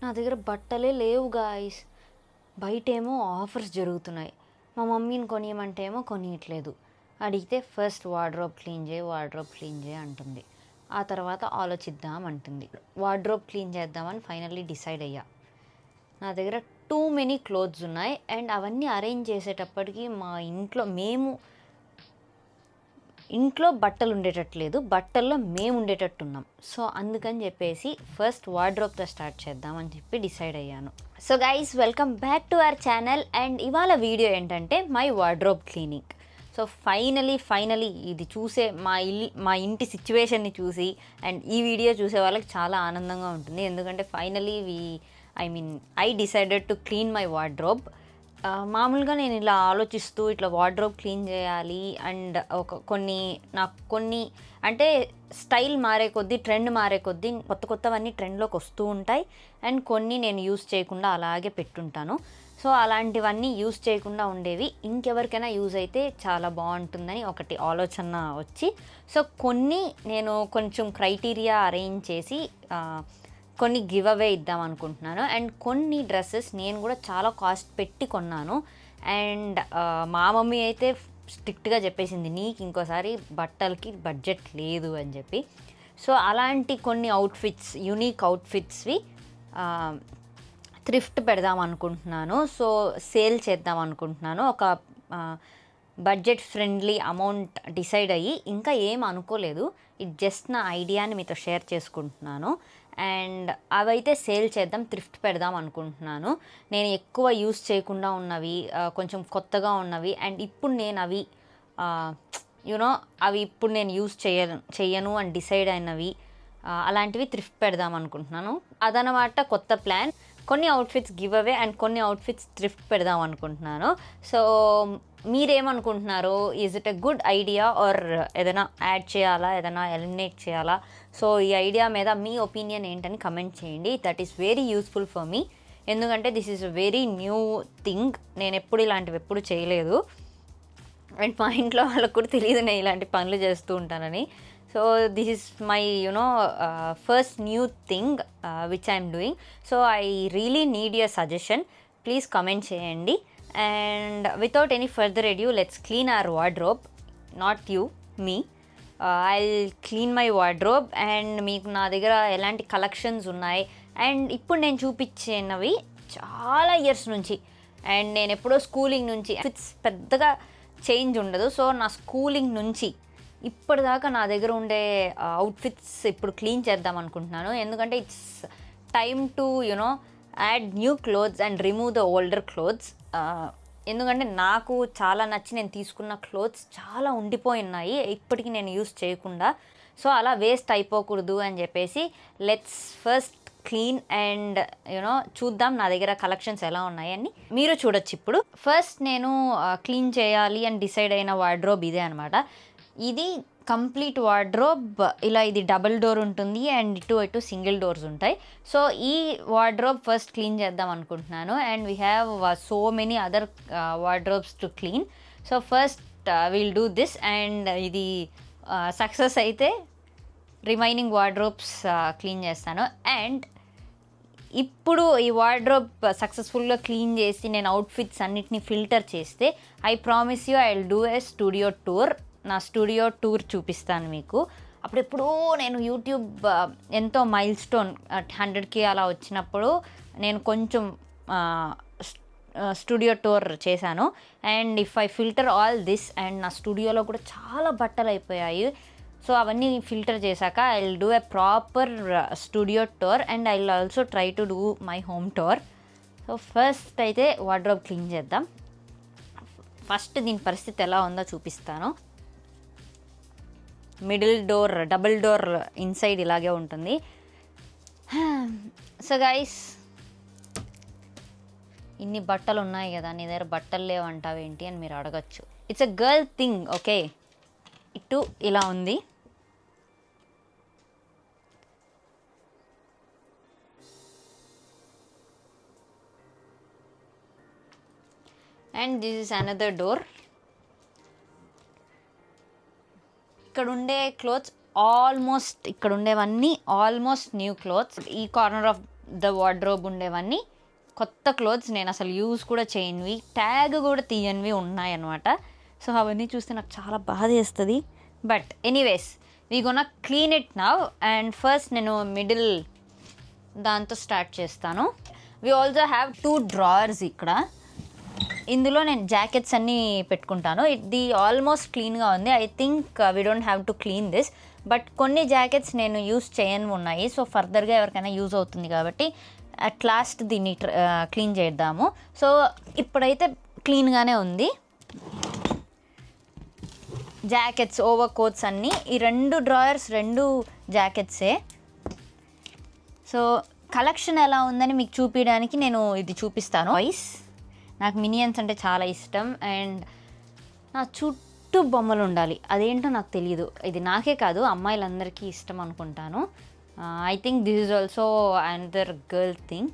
నా దగ్గర బట్టలే లేవు గాయ్స్. బయటేమో ఆఫర్స్ జరుగుతున్నాయి. మా మమ్మీని కొనియమంటే ఏమో కొనియట్లేదు. అడిగితే ఫస్ట్ వార్డ్రోబ్ క్లీన్ చేయి అంటుంది. ఆ తర్వాత ఆలోచిద్దాం అంటుంది. వార్డ్రోబ్ క్లీన్ చేద్దామని ఫైనల్లీ డిసైడ్ అయ్యా. నా దగ్గర టూ మెనీ క్లోత్స్ ఉన్నాయి అండ్ అవన్నీ అరేంజ్ చేసేటప్పటికి మా ఇంట్లో బట్టలు ఉండేటట్లేదు, బట్టల్లో మేము ఉండేటట్టున్నాం. సో అందుకని చెప్పేసి ఫస్ట్ వార్డ్రోబ్తో స్టార్ట్ చేద్దామని చెప్పి డిసైడ్ అయ్యాను. So guys, welcome back to our channel. And ఇవాళ వీడియో ఏంటంటే my wardrobe cleaning. So finally ఇది చూసే మా ఇంటి సిచ్యువేషన్ని చూసి అండ్ ఈ వీడియో చూసే వాళ్ళకి చాలా ఆనందంగా ఉంటుంది. ఎందుకంటే finally I decided to clean my wardrobe. మామూలుగా నేను ఇలా ఆలోచిస్తూ ఇట్లా వార్డ్రోబ్ క్లీన్ చేయాలి అండ్ కొన్ని అంటే స్టైల్ మారే కొద్దీ, ట్రెండ్ మారే కొద్దీ కొత్తవన్నీ ట్రెండ్లోకి వస్తూ ఉంటాయి. అండ్ కొన్ని నేను యూస్ చేయకుండా అలాగే పెట్టుంటాను. సో అలాంటివన్నీ యూస్ చేయకుండా ఉండేవి ఇంకెవరికైనా యూజ్ అయితే చాలా బాగుంటుందని ఒకటి ఆలోచన వచ్చి, సో కొన్ని నేను కొంచెం క్రైటీరియా అరేంజ్ చేసి కొన్ని గివ్ అవే ఇద్దాం అనుకుంటున్నాను. అండ్ కొన్ని డ్రెస్సెస్ నేను కూడా చాలా కాస్ట్ పెట్టి కొన్నాను. అండ్ మా మమ్మీ అయితే స్ట్రిక్ట్గా చెప్పేసింది, నీకు ఇంకోసారి బట్టలకి బడ్జెట్ లేదు అని చెప్పి. సో అలాంటి కొన్ని అవుట్ఫిట్స్, యూనిక్ అవుట్ఫిట్స్వి థ్రిఫ్ట్ పెడదాం అనుకుంటున్నాను. సో సేల్ చేద్దాం అనుకుంటున్నాను. ఒక బడ్జెట్ ఫ్రెండ్లీ అమౌంట్ డిసైడ్ అయ్యి, ఇంకా ఏం అనుకోలేదు, ఇది జస్ట్ నా ఐడియాని మీతో షేర్ చేసుకుంటున్నాను. అండ్ అవైతే సేల్ చేద్దాం, థ్రిఫ్ట్ పెడదాం అనుకుంటున్నాను. నేను ఎక్కువ యూస్ చేయకుండా ఉన్నవి, కొంచెం కొత్తగా ఉన్నవి అండ్ ఇప్పుడు నేను అవి అవి ఇప్పుడు నేను యూస్ చెయ్యను అని డిసైడ్ అయినవి, అలాంటివి థ్రిఫ్ట్ పెడదాం అనుకుంటున్నాను. అదనమాట కొత్త ప్లాన్. కొన్ని అవుట్ఫిట్స్ గివ్ అవే అండ్ కొన్ని అవుట్ఫిట్స్ థ్రిఫ్ట్ పెడదాం అనుకుంటున్నాను. సో మీరేమనుకుంటున్నారు? Is it a good idea or ఏదైనా యాడ్ చేయాలా, ఏదైనా ఎలిమినేట్ చేయాలా? సో ఈ ఐడియా మీద మీ ఒపీనియన్ ఏంటని కమెంట్ చేయండి. That is very useful for me. ఎందుకంటే this is a very new thing. నేను ఇలాంటివి ఎప్పుడు చేయలేదు. అండ్ మా ఇంట్లో వాళ్ళకు కూడా తెలియదు నేను ఇలాంటి పనులు చేస్తూ ఉంటానని. So this is my first new thing which I'm doing. So I really need your suggestion. Please comment చేయండి. And without any further ado, let's clean our wardrobe. Not you, me. I clean my wardrobe. And మీకు నా దగ్గర ఎలాంటి collections ఉన్నాయి and ఇప్పుడు నేను చూపించినవి చాలా years నుంచి, అండ్ నేను ఎప్పుడో స్కూలింగ్ నుంచి, ఇట్స్ పెద్దగా చేంజ్ ఉండదు. సో నా స్కూలింగ్ నుంచి ఇప్పటిదాకా నా దగ్గర ఉండే అవుట్ఫిట్స్ ఇప్పుడు క్లీన్ చేద్దాం అనుకుంటున్నాను. ఎందుకంటే it's time to add new clothes and remove the older clothes. ఎందుకంటే నాకు చాలా నచ్చి నేను తీసుకున్న క్లోత్స్ చాలా ఉండిపోయి ఉన్నాయి ఇప్పటికీ నేను యూస్ చేయకుండా. సో అలా వేస్ట్ అయిపోకూడదు అని చెప్పేసి లెట్స్ ఫస్ట్ క్లీన్ అండ్ చూద్దాం నా దగ్గర కలెక్షన్స్ ఎలా ఉన్నాయని మీరు చూడొచ్చు. ఇప్పుడు ఫస్ట్ నేను క్లీన్ చేయాలి అని డిసైడ్ అయిన వార్డ్రోబ్ ఇదే అనమాట. ఇది కంప్లీట్ వార్డ్రోబ్. ఇలా ఇది డబుల్ డోర్ ఉంటుంది అండ్ ఇటు సింగిల్ డోర్స్ ఉంటాయి. సో ఈ వార్డ్రోబ్ ఫస్ట్ క్లీన్ చేద్దాం అనుకుంటున్నాను. And we have so many other wardrobes to clean. So first will do this. And ఇది సక్సెస్ అయితే రిమైనింగ్ వార్డ్రోబ్స్ క్లీన్ చేస్తాను. అండ్ ఇప్పుడు ఈ వార్డ్రోబ్ సక్సెస్ఫుల్గా క్లీన్ చేసి నేను అవుట్ఫిట్స్ అన్నిటిని ఫిల్టర్ చేస్తే I promise you I will do a studio tour. నా స్టూడియో టూర్ చూపిస్తాను మీకు. అప్పుడెప్పుడూ నేను యూట్యూబ్ ఎంతో మైల్ స్టోన్ 100K అలా వచ్చినప్పుడు నేను కొంచెం స్టూడియో టూర్ చేశాను. And if I filter all this, and నా స్టూడియోలో కూడా చాలా బట్టలు అయిపోయాయి. సో అవన్నీ ఫిల్టర్ చేశాక I will do a proper studio tour and I will also try to do my home tour. So first అయితే వార్డ్రోబ్ క్లీన్ చేద్దాం. ఫస్ట్ దీని పరిస్థితి ఎలా ఉందో చూపిస్తాను. Middle door, double door inside ఇలాగే ఉంటుంది. సో గైస్, ఇన్ని బట్టలు ఉన్నాయి కదా, నీ దగ్గర బట్టలు లేవంటావేంటి అని మీరు అడగచ్చు. It's a girl thing, okay. ఇటు ఇలా ఉంది. And this is another door. ఇక్కడ ఉండే క్లోత్స్ ఆల్మోస్ట్ ఇక్కడ ఉండేవన్నీ ఆల్మోస్ట్ న్యూ క్లోత్స్. ఈ కార్నర్ ఆఫ్ ద వార్డ్రోబ్ ఉండేవన్నీ కొత్త క్లోత్స్, నేను అసలు యూజ్ కూడా చేయనివి, ట్యాగ్ కూడా తీయనివి ఉన్నాయన్నమాట. సో అవన్నీ చూస్తే నాకు చాలా బాధ వేస్తుంది. But anyways we gonna clean it now. And first నేను మిడిల్ దాంతో స్టార్ట్ చేస్తాను. వీ ఆల్సో హ్యావ్ 2 డ్రావర్స్ ఇక్కడ. ఇందులో నేను జాకెట్స్ అన్నీ పెట్టుకుంటాను. ఇది ఆల్మోస్ట్ క్లీన్గా ఉంది. I think we don't have to clean this. But కొన్ని జాకెట్స్ నేను యూస్ చేయని ఉన్నాయి. సో ఫర్దర్గా ఎవరికైనా యూజ్ అవుతుంది కాబట్టి అట్ లాస్ట్ దీన్ని క్లీన్ చేద్దాము. సో ఇప్పుడైతే క్లీన్గానే ఉంది. జాకెట్స్, ఓవర్ కోట్స్ అన్నీ, ఈ 2 డ్రాయర్స్ 2 జాకెట్సే. సో కలెక్షన్ ఎలా ఉందని మీకు చూపించడానికి నేను ఇది చూపిస్తాను. వాయిస్, నాకు మినియన్స్ అంటే చాలా ఇష్టం అండ్ నా చుట్టూ బొమ్మలు ఉండాలి. అదేంటో నాకు తెలియదు. ఇది నాకే కాదు అమ్మాయిలందరికీ ఇష్టం అనుకుంటాను. I think this is also another girl thing.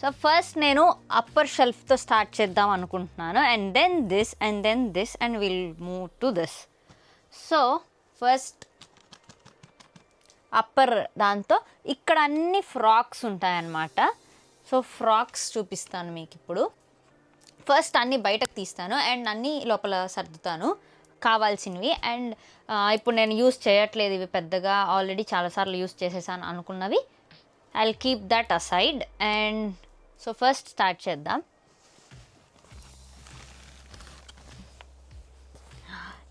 So first నేను అప్పర్ షెల్ఫ్తో స్టార్ట్ చేద్దాం అనుకుంటున్నాను. And then this and will move to this. So first upper దాంతో ఇక్కడ అన్ని ఫ్రాక్స్ ఉంటాయన్నమాట. సో ఫ్రాక్స్ చూపిస్తాను మీకు ఇప్పుడు. ఫస్ట్ అన్నీ బయటకు తీస్తాను అండ్ అన్నీ లోపల సర్దుతాను కావాల్సినవి. అండ్ ఇప్పుడు నేను యూస్ చేయట్లేదు ఇవి పెద్దగా, ఆల్రెడీ చాలాసార్లు యూస్ చేసేసాను అనుకున్నవి. I will keep that aside. And so first start చేద్దాం.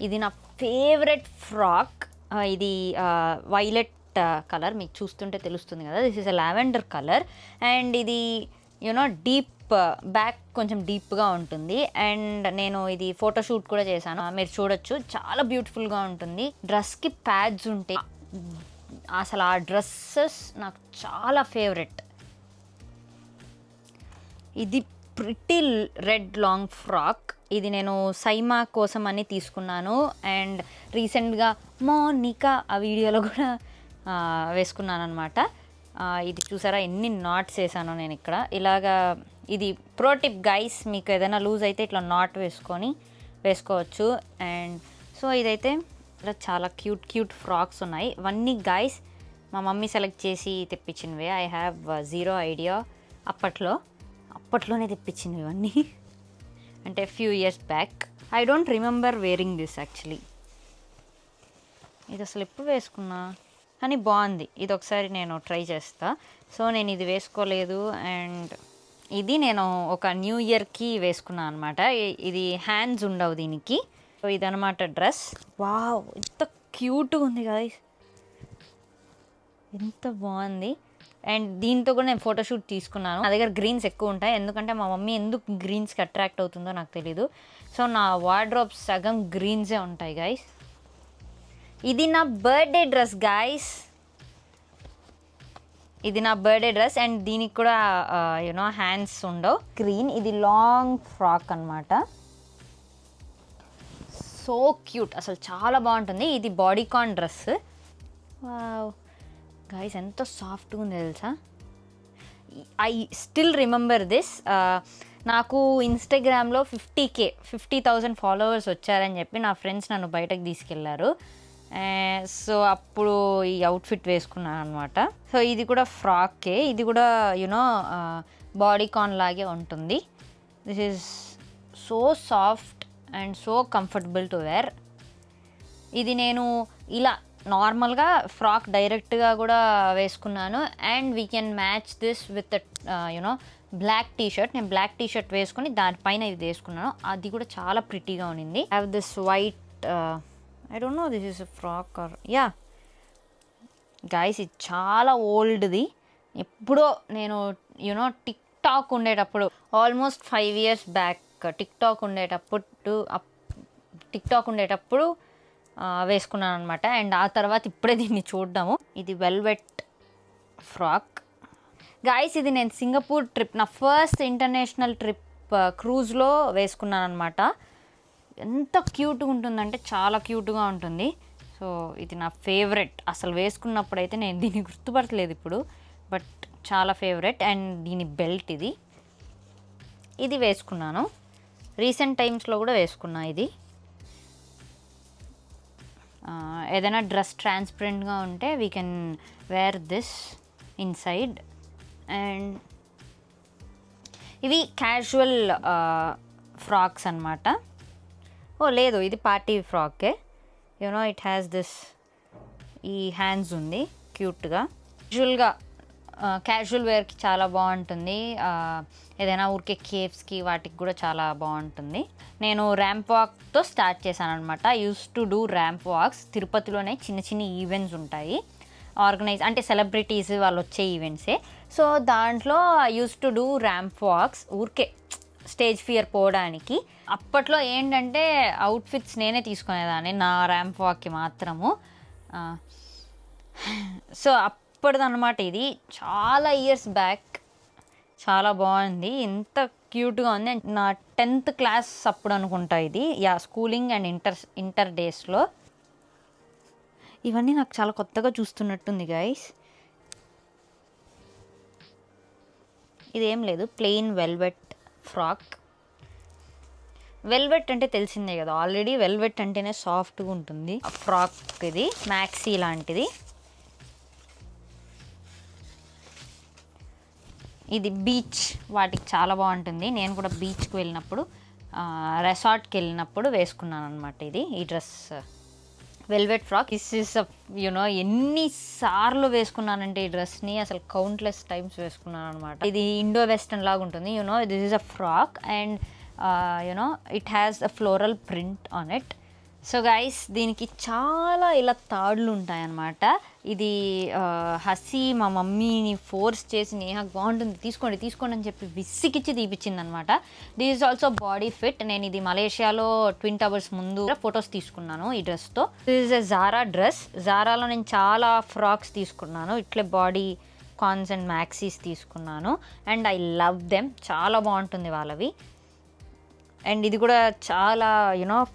ఇది నా ఫేవరెట్ ఫ్రాక్. ఇది వైలెట్ కలర్, మీకు చూస్తుంటే తెలుస్తుంది కదా. This is a lavender colour and ఇది యూనో డీప్ బ్యాక్ కొంచెం డీప్గా ఉంటుంది. అండ్ నేను ఇది ఫోటోషూట్ కూడా చేశాను, మీరు చూడొచ్చు. చాలా బ్యూటిఫుల్గా ఉంటుంది. డ్రెస్కి ప్యాడ్స్ ఉంటాయి. అసలు ఆ డ్రెస్సెస్ నాకు చాలా ఫేవరెట్. ఇది ప్రిటీ రెడ్ లాంగ్ ఫ్రాక్. ఇది నేను సైమా కోసం అని తీసుకున్నాను. అండ్ రీసెంట్గా మోనికా ఆ వీడియోలో కూడా వేసుకున్నాను అనమాట. ఇది చూసారా ఎన్ని నాట్స్ వేసానో నేను ఇక్కడ. ఇలాగా ఇది ప్రో టిప్ గైస్, మీకు ఏదైనా లూజ్ అయితే ఇట్లా నాట్ వేసుకోవచ్చు. అండ్ సో ఇదైతే ఇలా చాలా క్యూట్ ఫ్రాక్స్ ఉన్నాయి. ఇవన్నీ గైస్ మా మమ్మీ సెలెక్ట్ చేసి తెప్పించినవే. I have zero idea. అప్పట్లోనే తెప్పించినవి ఇవన్నీ, అంటే few years back. I don't remember wearing this actually. ఇది అసలు ఎప్పుడు వేసుకున్నా కానీ బాగుంది. ఇది ఒకసారి నేను ట్రై చేస్తా. సో నేను ఇది వేసుకోలేదు. అండ్ ఇది నేను ఒక న్యూ ఇయర్కి వేసుకున్నాను అనమాట. ఇది హ్యాండ్స్ ఉండవు దీనికి. సో ఇదనమాట డ్రెస్. వావ్, ఎంత క్యూట్గా ఉంది కదా, ఎంత బాగుంది. అండ్ దీంతో కూడా నేను ఫోటోషూట్ తీసుకున్నాను. నా దగ్గర గ్రీన్స్ ఎక్కువ ఉంటాయి, ఎందుకంటే మా మమ్మీ ఎందుకు గ్రీన్స్కి అట్రాక్ట్ అవుతుందో నాకు తెలీదు. సో నా వార్డ్రోబ్ సగం గ్రీన్సే ఉంటాయి గైస్. ఇది నా బర్త్డే డ్రెస్ గైస్. ఇది నా బర్త్డే డ్రెస్ అండ్ దీనికి కూడా యూనో హ్యాండ్స్ ఉండవు. గ్రీన్, ఇది లాంగ్ ఫ్రాక్ అనమాట. సో క్యూట్, అసలు చాలా బాగుంటుంది. ఇది బాడీకాన్ డ్రెస్. వావ్ గైస్, ఎంత సాఫ్ట్గా ఉంది తెలుసా. I still remember this. నాకు ఇన్స్టాగ్రామ్లో 50,000 ఫాలోవర్స్ వచ్చారని చెప్పి నా ఫ్రెండ్స్ నన్ను బయటకు తీసుకెళ్లారు. సో అప్పుడు ఈ అవుట్ఫిట్ వేసుకున్నాను అనమాట. సో ఇది కూడా ఫ్రాకే. ఇది కూడా యూనో బాడీకాన్ లాగే ఉంటుంది. This is so soft and so comfortable to wear. ఇది నేను ఇలా నార్మల్గా ఫ్రాక్ డైరెక్ట్గా కూడా వేసుకున్నాను. And we can match this with you know black T-shirt. నేను బ్లాక్ టీషర్ట్ వేసుకుని దానిపైన ఇది వేసుకున్నాను. అది కూడా చాలా ప్రిటీగా ఉన్నింది. Have this white, I don't know this is a frock or yeah guys. ఇది చాలా ఓల్డ్ది. ఎప్పుడో నేను యూనో టిక్ టాక్ ఉండేటప్పుడు, almost 5 years back TikTok ఉండేటప్పుడు వేసుకున్నాను అనమాట. అండ్ ఆ తర్వాత ఇప్పుడే దీన్ని చూడ్డాము. ఇది వెల్వెట్ ఫ్రాక్ గైస్. ఇది నేను సింగపూర్ ట్రిప్, నా ఫస్ట్ ఇంటర్నేషనల్ ట్రిప్ క్రూజ్లో వేసుకున్నాను అనమాట. ఎంత క్యూట్గా ఉంటుందంటే చాలా క్యూట్గా ఉంటుంది. సో ఇది నా ఫేవరెట్. అసలు వేసుకున్నప్పుడైతే నేను దీన్ని గుర్తుపడలేదు ఇప్పుడు, బట్ చాలా ఫేవరెట్. అండ్ దీని బెల్ట్ ఇది వేసుకున్నాను. రీసెంట్ టైమ్స్లో కూడా వేసుకున్నా. ఇది ఏదైనా డ్రెస్ ట్రాన్స్పరెంట్గా ఉంటే we can wear this inside. And ఇవి క్యాజువల్ ఫ్రాక్స్ అనమాట. ఓ లేదు, ఇది పార్టీ ఫ్రాకే. యూనో ఇట్ హ్యాస్ దిస్, ఈ హ్యాండ్స్ ఉంది క్యూట్గా. క్యాజువల్ వేర్కి చాలా బాగుంటుంది. ఏదైనా ఊరికే కేవ్స్కి వాటికి కూడా చాలా బాగుంటుంది. నేను ర్యాంప్ వాక్తో స్టార్ట్ చేశాను అనమాట. Used to do ramp walks. తిరుపతిలోనే చిన్న చిన్న ఈవెంట్స్ ఉంటాయి ఆర్గనైజ్, అంటే సెలబ్రిటీస్ వాళ్ళు వచ్చే ఈవెంట్సే. సో దాంట్లో used to do ramp walks, ఊరికే స్టేజ్ ఫియర్ పోవడానికి. అప్పట్లో ఏంటంటే అవుట్ఫిట్స్ నేనే తీసుకునేదాన్ని నా ర్యాంప్ వాక్కి మాత్రము. సో అప్పటిదన్నమాట ఇది. చాలా ఇయర్స్ బ్యాక్. చాలా బాగుంది, ఎంత క్యూట్గా ఉంది. నా 10th క్లాస్ అప్పుడు అనుకుంటా ఇది. స్కూలింగ్ అండ్ ఇంటర్ డేస్లో. ఇవన్నీ నాకు చాలా కొత్తగా చూస్తున్నట్టుంది గైస్. ఇదేం లేదు, ప్లెయిన్ వెల్వెట్ ఫ్రాక్. వెల్వెట్ అంటే తెలిసిందే కదా, ఆల్రెడీ వెల్వెట్ అంటేనే సాఫ్ట్గా ఉంటుంది. ఫ్రాక్ ఇది మ్యాక్సీ లాంటిది. ఇది బీచ్ వాటికి చాలా బాగుంటుంది. నేను కూడా బీచ్కి వెళ్ళినప్పుడు, రెసార్ట్కి వెళ్ళినప్పుడు వేసుకున్నాను అనమాట ఈ dress, velvet frock. This is ఎన్నిసార్లు వేసుకున్నానంటే ఈ డ్రెస్ని అసలు కౌంట్లెస్ టైమ్స్ వేసుకున్నాను అనమాట. ఇది ఇండో వెస్టర్న్ లాగా ఉంటుంది. This is a frock and it has a floral print on it. So guys, దీనికి చాలా ఇలా తాడులు ఉంటాయన్నమాట. ఇది హసి మా మమ్మీని ఫోర్స్ చేసి నేహాకు బాగుంటుంది తీసుకోండి అని చెప్పి విసిగిచ్చి తీపిచ్చింది అనమాట. This is also body fit. నేను ఇది మలేషియాలో ట్విన్ టవర్స్ ముందు ఫొటోస్ తీసుకున్నాను ఈ డ్రెస్తో. This is a Zara dress. జారాలో నేను చాలా ఫ్రాక్స్ తీసుకున్నాను, ఇట్లే బాడీ కాన్స్ అండ్ మ్యాక్సీస్ తీసుకున్నాను. అండ్ ఐ లవ్ దెమ్, చాలా బాగుంటుంది వాళ్ళవి. అండ్ ఇది కూడా చాలా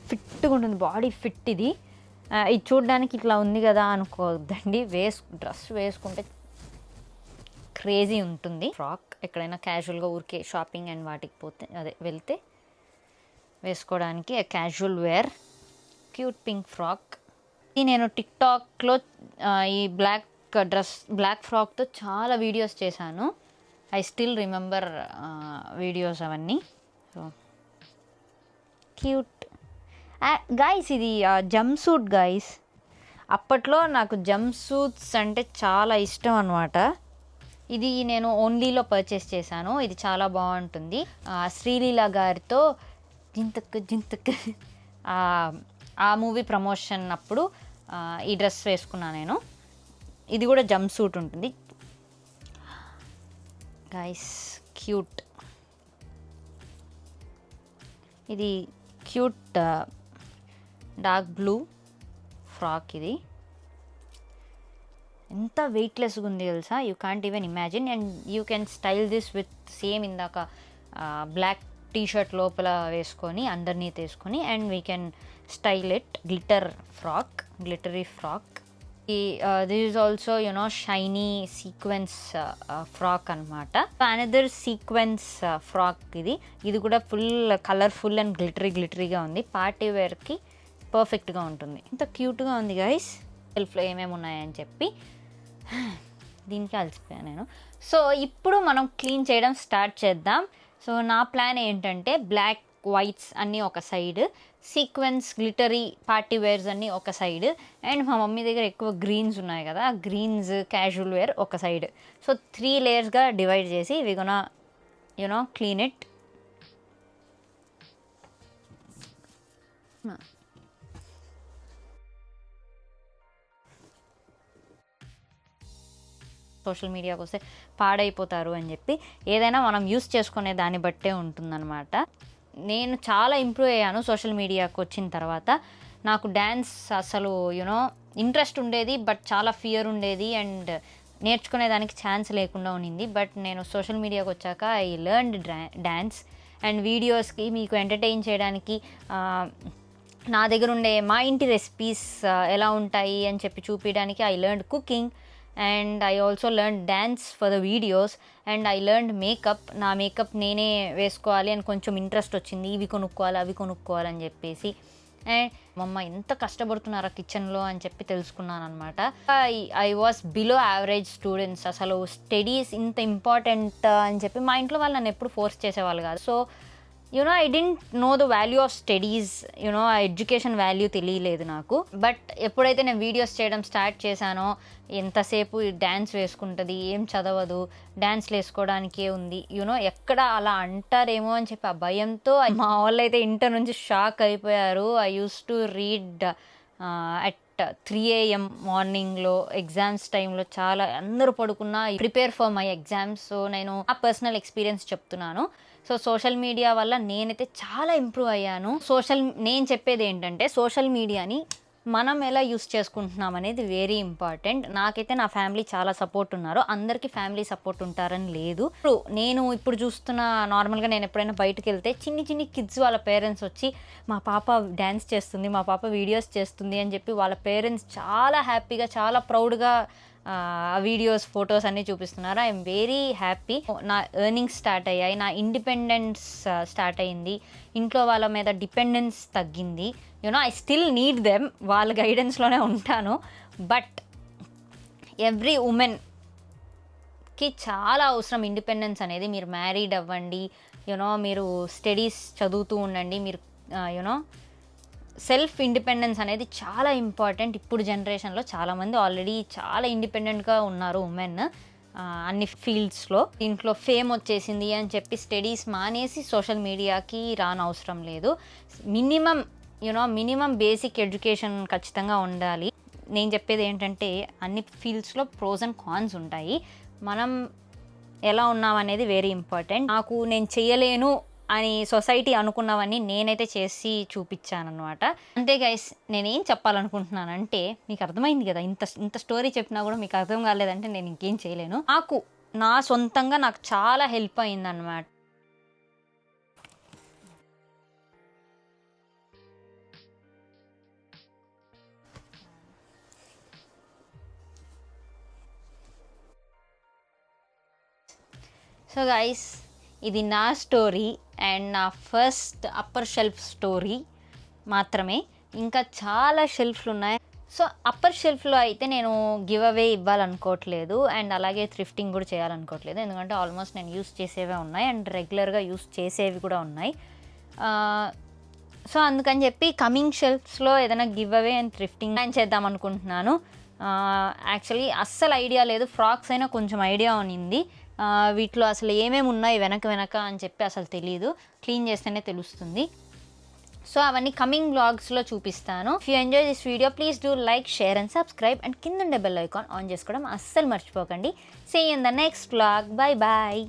ఫిట్గా ఉంటుంది, బాడీ ఫిట్. ఇది చూడడానికి ఇట్లా ఉంది కదా అనుకోవద్దండి, డ్రెస్ వేసుకుంటే క్రేజీ ఉంటుంది. ఫ్రాక్ ఎక్కడైనా క్యాజువల్గా ఊరికే షాపింగ్ అండ్ వాటికి వెళ్తే వేసుకోవడానికి casual wear. Cute pink frock. ఇది నేను టిక్టాక్లో ఈ బ్లాక్ ఫ్రాక్తో చాలా వీడియోస్ చేశాను. ఐ స్టిల్ రిమెంబర్ వీడియోస్ అవన్నీ. So cute guys. ఇది జంప్ సూట్ గైస్. అప్పట్లో నాకు జంప్ సూట్స్ అంటే చాలా ఇష్టం అనమాట. ఇది నేను ఓన్లీలో పర్చేస్ చేశాను. ఇది చాలా బాగుంటుంది. శ్రీలీల గారితో జింతక్ ఆ మూవీ ప్రమోషన్ అప్పుడు ఈ డ్రెస్ వేసుకున్నాను నేను. ఇది కూడా జంప్ సూట్ ఉంటుంది గైస్. క్యూట్. ఇది క్యూట్ డార్క్ బ్లూ ఫ్రాక్. ఇది ఎంత వెయిట్లెస్గా ఉంది తెలుసా, you can't even imagine. And you can style this with same ఇందాక బ్లాక్ టీషర్ట్ లోపల వేసుకొని అండర్నీత్ వేసుకొని, and we can style it glittery frock. This is also shiny sequence frock అనమాట. Another sequence frock. ఇది కూడా ఫుల్ కలర్ఫుల్ అండ్ గ్లిటరీగా ఉంది. Party వేర్కి పర్ఫెక్ట్గా ఉంటుంది. ఇంత క్యూట్గా ఉంది గైస్. సెల్ఫ్లో ఏమేమి ఉన్నాయని చెప్పి దీనికి అలసిపోయాను నేను. సో ఇప్పుడు మనం క్లీన్ చేయడం స్టార్ట్ చేద్దాం. సో నా ప్లాన్ ఏంటంటే బ్లాక్ వైట్స్ అన్నీ ఒక side, sequence glittery party wears అన్నీ ఒక సైడ్, అండ్ మా మమ్మీ దగ్గర ఎక్కువ గ్రీన్స్ ఉన్నాయి కదా, గ్రీన్స్ క్యాజువల్ వేర్ ఒక సైడ్. సో 3 లేయర్స్గా డివైడ్ చేసి వి గోనా క్లీన్ ఇట్. సోషల్ మీడియాకి వస్తే పాడైపోతారు అని చెప్పి ఏదైనా మనం యూస్ చేసుకునే దాన్ని బట్టే ఉంటుందన్నమాట. నేను చాలా ఇంప్రూవ్ అయ్యాను సోషల్ మీడియాకి వచ్చిన తర్వాత. నాకు డ్యాన్స్ అసలు ఇంట్రెస్ట్ ఉండేది, బట్ చాలా ఫియర్ ఉండేది అండ్ నేర్చుకునేదానికి ఛాన్స్ లేకుండా ఉండింది. బట్ నేను సోషల్ మీడియాకి వచ్చాక ఐ లెర్న్డ్ డ్యాన్స్ అండ్ వీడియోస్కి మీకు ఎంటర్టైన్ చేయడానికి నా దగ్గర ఉండే మా ఇంటి రెసిపీస్ ఎలా ఉంటాయి అని చెప్పి చూపించడానికి I learned cooking and I also learn dance for the videos and I learn makeup. నా మేకప్ నేనే వేసుకోవాలి అని కొంచెం ఇంట్రెస్ట్ వచ్చింది, ఇవి కొనుక్కోవాలి అవి కొనుక్కోవాలని చెప్పేసి. అండ్ మమ్మ ఎంత కష్టపడుతున్నారా కిచెన్లో అని చెప్పి తెలుసుకున్నాను అనమాట. I was below average students. అసలు స్టడీస్ ఇంత ఇంపార్టెంట్ అని చెప్పి మా ఇంట్లో వాళ్ళు నన్ను ఎప్పుడు ఫోర్స్ చేసేవాళ్ళు కాదు. So I don't know the value of studies, ఆ ఎడ్యుకేషన్ వాల్యూ తెలియలేదు నాకు. బట్ ఎప్పుడైతే నేను వీడియోస్ చేయడం స్టార్ట్ చేశానో, ఎంతసేపు డ్యాన్స్ వేసుకుంటుంది, ఏం చదవదు, డ్యాన్స్లు వేసుకోవడానికే ఉంది, ఎక్కడ అలా అంటారేమో అని చెప్పి ఆ భయంతో మా వాళ్ళు అయితే ఇంటర్ నుంచి షాక్ అయిపోయారు. I used to read at 3 AM మార్నింగ్లో ఎగ్జామ్స్ టైంలో. చాలా అందరూ పడుకున్నా prepare for my exams. So నేను ఆ పర్సనల్ ఎక్స్పీరియన్స్ చెప్తున్నాను. సో సోషల్ మీడియా వల్ల నేనైతే చాలా ఇంప్రూవ్ అయ్యాను. నేను చెప్పేది ఏంటంటే సోషల్ మీడియాని మనం ఎలా యూస్ చేసుకుంటున్నాం అనేది వెరీ ఇంపార్టెంట్. నాకైతే నా ఫ్యామిలీ చాలా సపోర్ట్ ఉన్నారు. అందరికీ ఫ్యామిలీ సపోర్ట్ ఉంటారని లేదు. నేను ఇప్పుడు చూస్తున్న నార్మల్గా నేను ఎప్పుడైనా బయటకు వెళ్తే చిన్ని కిడ్స్ వాళ్ళ పేరెంట్స్ వచ్చి మా పాప డ్యాన్స్ చేస్తుంది, మా పాప వీడియోస్ చేస్తుంది అని చెప్పి వాళ్ళ పేరెంట్స్ చాలా హ్యాపీగా, చాలా ప్రౌడ్గా వీడియోస్, ఫొటోస్ అన్నీ చూపిస్తున్నారు. I'm very happy. నా ఎర్నింగ్స్ స్టార్ట్ అయ్యాయి, నా ఇండిపెండెన్స్ స్టార్ట్ అయ్యింది, ఇంట్లో వాళ్ళ మీద డిపెండెన్స్ తగ్గింది. ఐ స్టిల్ నీడ్ దెమ్, వాళ్ళ గైడెన్స్లోనే ఉంటాను. బట్ ఎవ్రీ ఉమెన్కి చాలా అవసరం ఇండిపెండెన్స్ అనేది. మీరు మ్యారీడ్ అవ్వండి, మీరు స్టడీస్ చదువుతూ ఉండండి, మీరు సెల్ఫ్ ఇండిపెండెన్స్ అనేది చాలా ఇంపార్టెంట్. ఇప్పుడు జనరేషన్లో చాలామంది ఆల్రెడీ చాలా ఇండిపెండెంట్గా ఉన్నారు ఉమెన్ అన్ని ఫీల్డ్స్లో. ఇంట్లో ఫేమ్ వచ్చేసింది అని చెప్పి స్టడీస్ మానేసి సోషల్ మీడియాకి రానవసరం లేదు. మినిమం బేసిక్ ఎడ్యుకేషన్ ఖచ్చితంగా ఉండాలి. నేను చెప్పేది ఏంటంటే అన్ని ఫీల్డ్స్లో ప్రోస్ అండ్ కాన్స్ ఉంటాయి. మనం ఎలా ఉన్నామనేది వెరీ ఇంపార్టెంట్. నేను చేయలేను అని సొసైటీ అనుకున్నవన్నీ నేనైతే చేసి చూపించానమాట. అంతే గైస్, నేనేం చెప్పాలనుకుంటున్నానంటే మీకు అర్థమైంది కదా. ఇంత స్టోరీ చెప్పినా కూడా మీకు అర్థం కాలేదంటే నేను ఇంకేం చేయలేను. నా సొంతంగా నాకు చాలా హెల్ప్ అయిందన్నమాట. సో గైస్, ఇది నా స్టోరీ అండ్ నా ఫస్ట్ అప్పర్ షెల్ఫ్ స్టోరీ మాత్రమే. ఇంకా చాలా షెల్ఫ్లు ఉన్నాయి. సో అప్పర్ షెల్ఫ్లో అయితే నేను గివ్ అవే ఇవ్వాలనుకోవట్లేదు అండ్ అలాగే థ్రిఫ్టింగ్ కూడా చేయాలనుకోవట్లేదు. ఎందుకంటే ఆల్మోస్ట్ నేను యూస్ చేసేవే ఉన్నాయి అండ్ రెగ్యులర్గా యూస్ చేసేవి కూడా ఉన్నాయి. సో అందుకని చెప్పి కమింగ్ షెల్ఫ్స్లో ఏదైనా గివ్ అవే అండ్ థ్రిఫ్టింగ్ ప్లాన్ చేద్దాం అనుకుంటున్నాను. యాక్చువల్లీ అస్సలు ఐడియా లేదు. ఫ్రాక్స్ అయినా కొంచెం ఐడియా ఉన్నింది. వీటిలో అసలు ఏమేమి ఉన్నాయి వెనక అని చెప్పి అసలు తెలియదు. క్లీన్ చేస్తేనే తెలుస్తుంది. సో అవన్నీ కమింగ్ వ్లాగ్స్లో చూపిస్తాను. If you enjoy this video please do like, share and subscribe and కింద ఉండే బెల్ ఐకాన్ ఆన్ చేసుకోవడం అస్సలు మర్చిపోకండి. See you in the next vlog. Bye bye.